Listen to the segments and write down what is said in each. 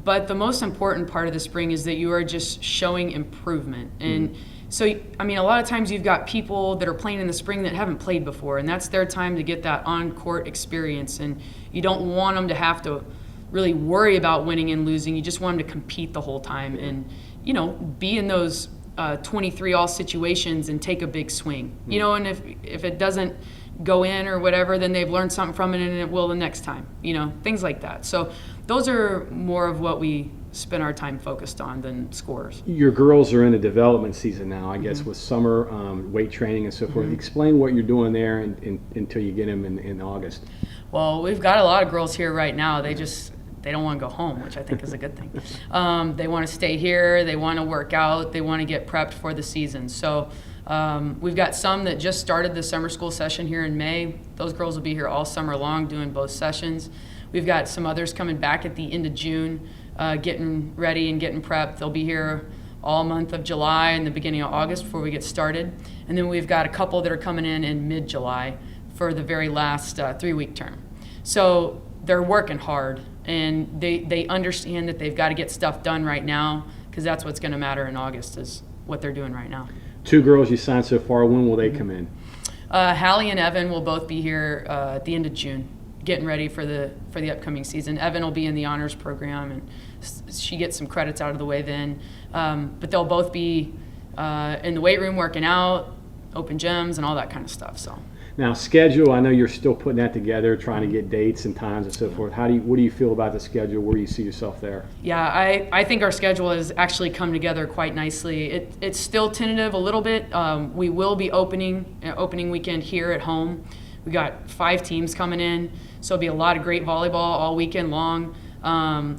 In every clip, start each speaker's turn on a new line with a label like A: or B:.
A: But the most important part of the spring is that you are just showing improvement. And so, I mean, a lot of times you've got people that are playing in the spring that haven't played before, and that's their time to get that on-court experience. And you don't want them to have to really worry about winning and losing. You just want them to compete the whole time and, you know, be in those 23-all situations and take a big swing. You know, and if it doesn't go in or whatever, then they've learned something from it and it will the next time, you know, things like that. So those are more of what we spend our time focused on than scores.
B: Your girls are in a development season now, I guess, with summer weight training and so forth. Explain what you're doing there until you get them in August.
A: Well, we've got a lot of girls here right now. They don't want to go home, which I think is a good thing. They want to stay here. They want to work out. They want to get prepped for the season. So we've got some that just started the summer school session here in May. Those girls will be here all summer long doing both sessions. We've got some others coming back at the end of June, getting ready and getting prepped. They'll be here all month of July and the beginning of August before we get started. And then we've got a couple that are coming in mid-July for the very last 3-week term. So they're working hard, and they understand that they've got to get stuff done right now, because that's what's going to matter in August is what they're doing right now.
B: 2 girls you signed so far. When will they come in?
A: Hallie and Evan will both be here at the end of June, getting ready for the upcoming season. Evan will be in the honors program, and she gets some credits out of the way then. But they'll both be in the weight room working out, open gyms, and all that kind of stuff. So.
B: Now, schedule, I know you're still putting that together, trying to get dates and times and so forth. What do you feel about the schedule? Where do you see yourself there?
A: Yeah, I think our schedule has actually come together quite nicely. It's still tentative a little bit. We will be opening weekend here at home. We got 5 teams coming in, so it'll be a lot of great volleyball all weekend long.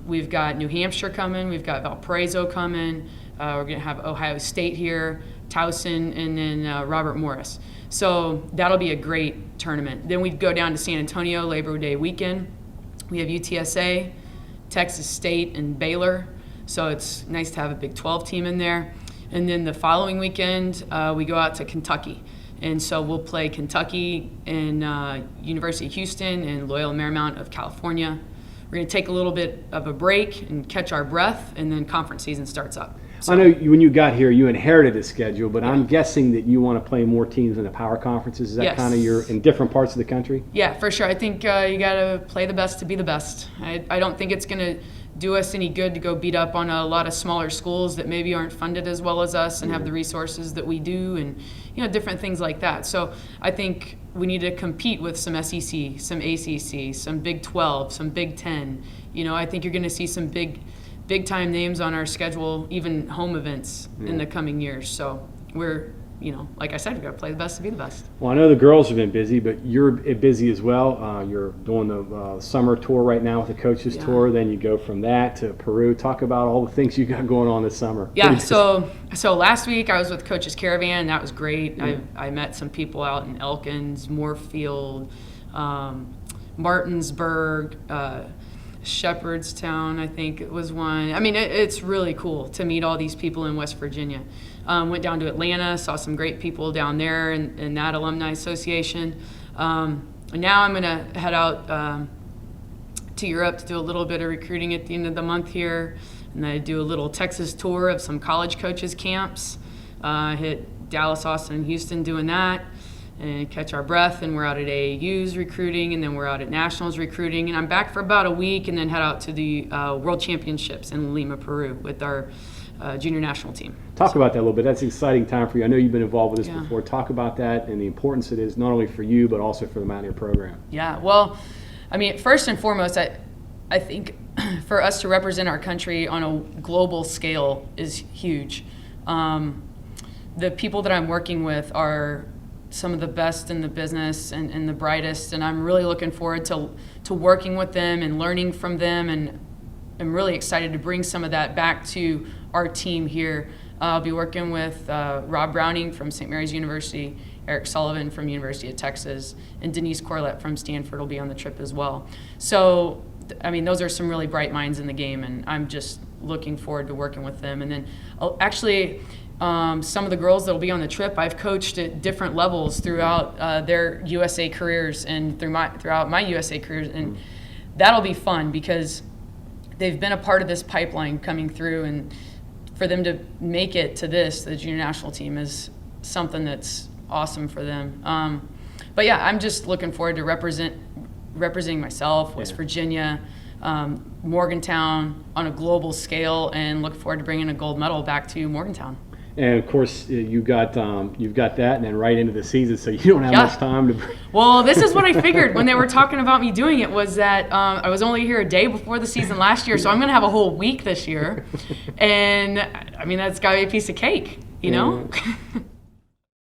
A: We've got New Hampshire coming. We've got Valparaiso coming. We're going to have Ohio State here, Towson, and then Robert Morris. So that'll be a great tournament. Then we'd go down to San Antonio Labor Day weekend. We have UTSA, Texas State, and Baylor. So it's nice to have a Big 12 team in there. And then the following weekend, we go out to Kentucky. And so we'll play Kentucky and University of Houston and Loyola Marymount of California. We're going to take a little bit of a break and catch our breath, and then conference season starts up. So,
B: I know when you got here, you inherited a schedule, but I'm guessing that you want to play more teams in the power conferences. Is that kind of in different parts of the country?
A: Yeah, for sure. I think you got to play the best to be the best. I don't think it's going to do us any good to go beat up on a lot of smaller schools that maybe aren't funded as well as us and have the resources that we do, and different things like that. So I think we need to compete with some SEC, some ACC, some Big 12, some Big 10. I think you're going to see some big time names on our schedule, even home events in the coming years. So we're, like I said, we've got to play the best to be the best.
B: Well, I know the girls have been busy, but you're busy as well. You're doing the summer tour right now with the coaches tour. Then you go from that to Peru. Talk about all the things you got going on this summer.
A: Yeah, so last week I was with Coach's Caravan, and that was great. I met some people out in Elkins, Moorfield, Martinsburg, Shepherdstown, I think it was one. I mean, it's really cool to meet all these people in West Virginia. Went down to Atlanta, saw some great people down there in that alumni association. And now I'm going to head out to Europe to do a little bit of recruiting at the end of the month here. And I do a little Texas tour of some college coaches camps. Hit Dallas, Austin, and Houston doing that. And catch our breath, and we're out at AAU's recruiting, and then we're out at Nationals recruiting, and I'm back for about a week, and then head out to the World Championships in Lima, Peru with our junior national team.
B: Talk about that a little bit. That's an exciting time for you. I know you've been involved with this before. Talk about that and the importance it is not only for you but also for the Mountaineer program.
A: Yeah, well, I mean, first and foremost, I think for us to represent our country on a global scale is huge. The people that I'm working with are some of the best in the business and the brightest, and I'm really looking forward to working with them and learning from them, and I'm really excited to bring some of that back to our team here. I'll be working with Rob Browning from St. Mary's University, Eric Sullivan from University of Texas, and Denise Corlett from Stanford will be on the trip as well. So, I mean, those are some really bright minds in the game, and I'm just looking forward to working with them. And then some of the girls that will be on the trip, I've coached at different levels throughout their USA careers and throughout my USA careers, and that'll be fun because they've been a part of this pipeline coming through, and for them to make it to the junior national team is something that's awesome for them. But yeah, I'm just looking forward to representing myself, West Virginia, Morgantown on a global scale, and look forward to bringing a gold medal back to Morgantown.
B: And of course, you've got that, and then right into the season, so you don't have much time to.
A: Well, this is what I figured when they were talking about me doing it, was that I was only here a day before the season last year, so I'm going to have a whole week this year, and I mean that's got to be a piece of cake, you know.